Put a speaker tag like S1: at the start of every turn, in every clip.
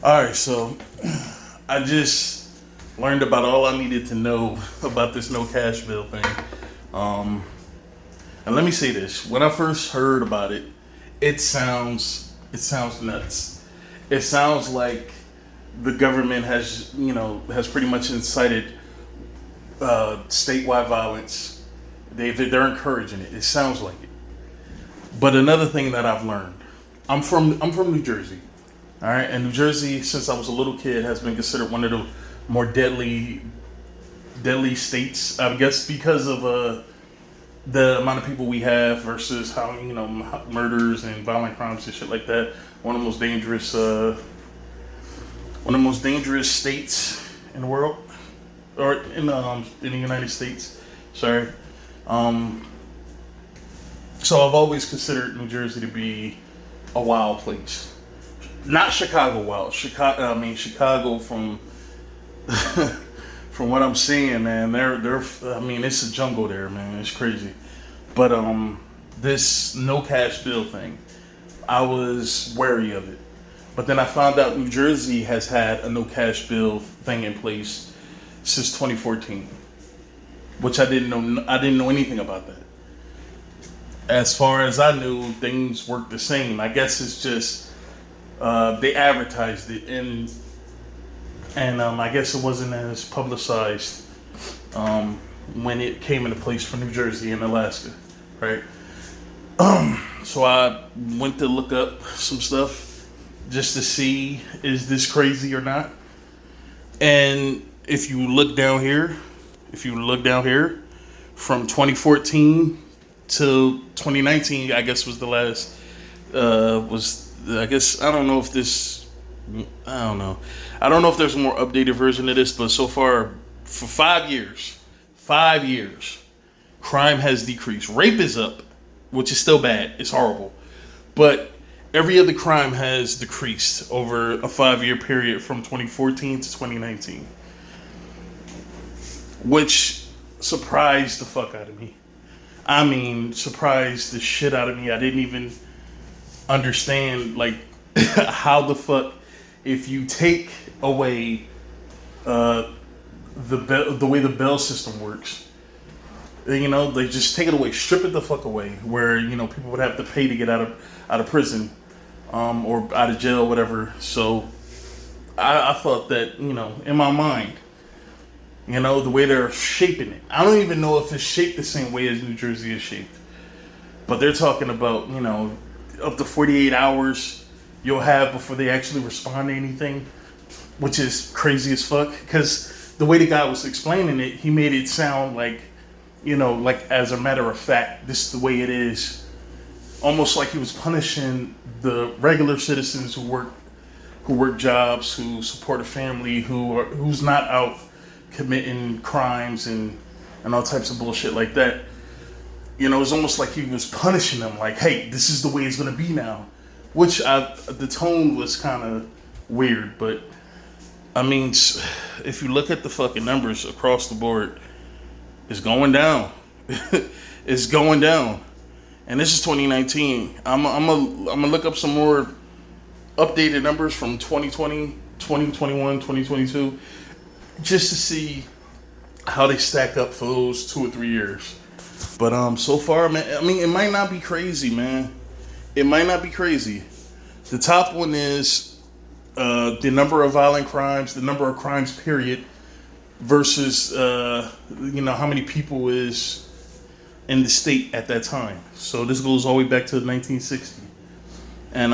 S1: All right, so I just learned about all I needed to know about this no cash bill thing. Um, and let me say this: when I first heard about it, it sounds nuts. It sounds like the government has pretty much incited statewide violence. They're encouraging it. It sounds like it. But another thing that I've learned, I'm from New Jersey. All right, and New Jersey, since I was a little kid, has been considered one of the more deadly states. I guess because of the amount of people we have versus how murders and violent crimes and shit like that. One of the most dangerous states in the world, or in the United States. Sorry. Um, so I've always considered New Jersey to be a wild place. Not Chicago wild. Chicago from what I'm seeing, man. They're. I mean, it's a jungle there, man. It's crazy. But this no cash bill thing, I was wary of it. But then I found out New Jersey has had a no cash bill thing in place since 2014, which I didn't know. I didn't know anything about that. As far as I knew, things worked the same. I guess it's just they advertised it, and I guess it wasn't as publicized when it came into place for New Jersey and Alaska, right? So I went to look up some stuff just to see is this crazy or not. And if you look down here, from 2014 to 2019, I guess was the last. Was I guess I don't know if this. I don't know. I don't know if there's a more updated version of this, but so far, for 5 years, crime has decreased. Rape is up, which is still bad. It's horrible, but every other crime has decreased over a 5 year period from 2014 to 2019, which surprised the fuck out of me. I mean, surprised the shit out of me. I didn't even understand like how the fuck if you take away uh, the way the bail system works. They just take it away, strip it the fuck away. Where people would have to pay to get out of prison, or out of jail, whatever. So I thought that in my mind, the way they're shaping it. I don't even know if it's shaped the same way as New Jersey is shaped. But they're talking about, up to 48 hours you'll have before they actually respond to anything, which is crazy as fuck. Because the way the guy was explaining it, he made it sound like, like as a matter of fact, this is the way it is. Almost like he was punishing the regular citizens who work jobs, who support a family, who's not out committing crimes and all types of bullshit like that. It's almost like he was punishing them, like, hey, this is the way it's gonna be now. Which the tone was kind of weird, but I mean, if you look at the fucking numbers across the board, it's going down. It's going down, and this is 2019. I'm gonna look up some more updated numbers from 2020, 2021, 2022, just to see how they stack up for those 2 or 3 years. But so far, man, I mean, it might not be crazy, man. It might not be crazy. The top one is the number of violent crimes, the number of crimes, period, versus how many people is in the state at that time. So this goes all the way back to 1960, and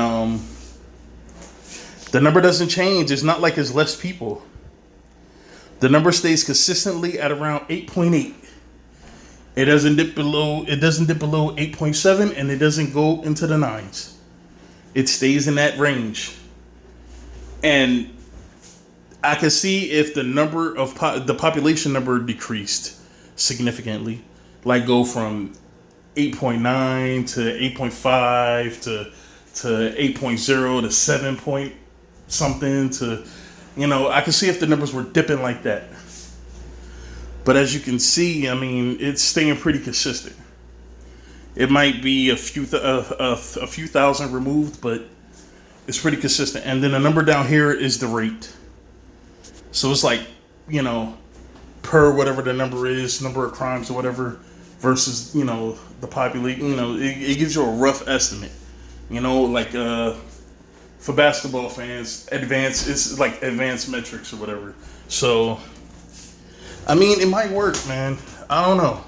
S1: the number doesn't change. It's not like it's less people. The number stays consistently at around 8.8. It doesn't dip below. It doesn't dip below 8.7, and it doesn't go into the nines. It stays in that range, and I can see if the number of the population number decreased significantly, like go from 8.9 to 8.5 to 8.0 to 7 point something to, I can see if the numbers were dipping like that. But as you can see, I mean, it's staying pretty consistent. It might be a few thousand removed, but It's pretty consistent. And then the number down here is the rate. So it's like, you know, per whatever the number is, number of crimes or whatever, versus, you know, the population. You know, it gives you a rough estimate. You know, like for basketball fans, it's like advanced metrics or whatever. So, I mean, it might work, man. I don't know.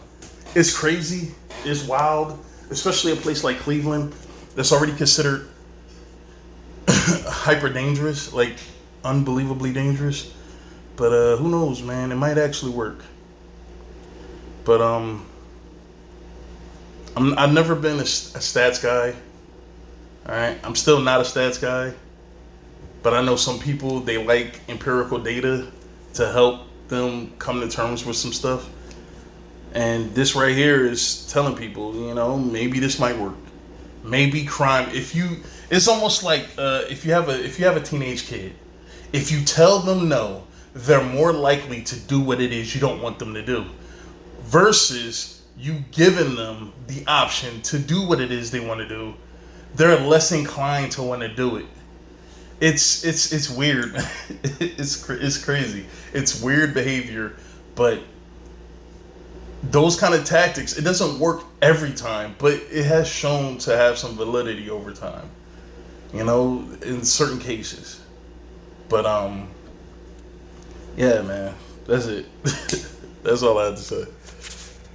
S1: It's crazy. It's wild, especially a place like Cleveland that's already considered hyper dangerous, like unbelievably dangerous. But who knows, man? It might actually work. But I've never been a stats guy. All right, I'm still not a stats guy. But I know some people, they like empirical data to help them come to terms with some stuff. And this right here is telling people, you know, maybe this might work. Maybe crime. It's almost like if you have a teenage kid, if you tell them no, they're more likely to do what it is you don't want them to do, versus you giving them the option to do what it is they want to do. They're less inclined to want to do it. It's weird. it's crazy. It's weird behavior, but those kind of tactics, it doesn't work every time, but it has shown to have some validity over time. You know, in certain cases. But yeah, man, that's it. That's all I had to say.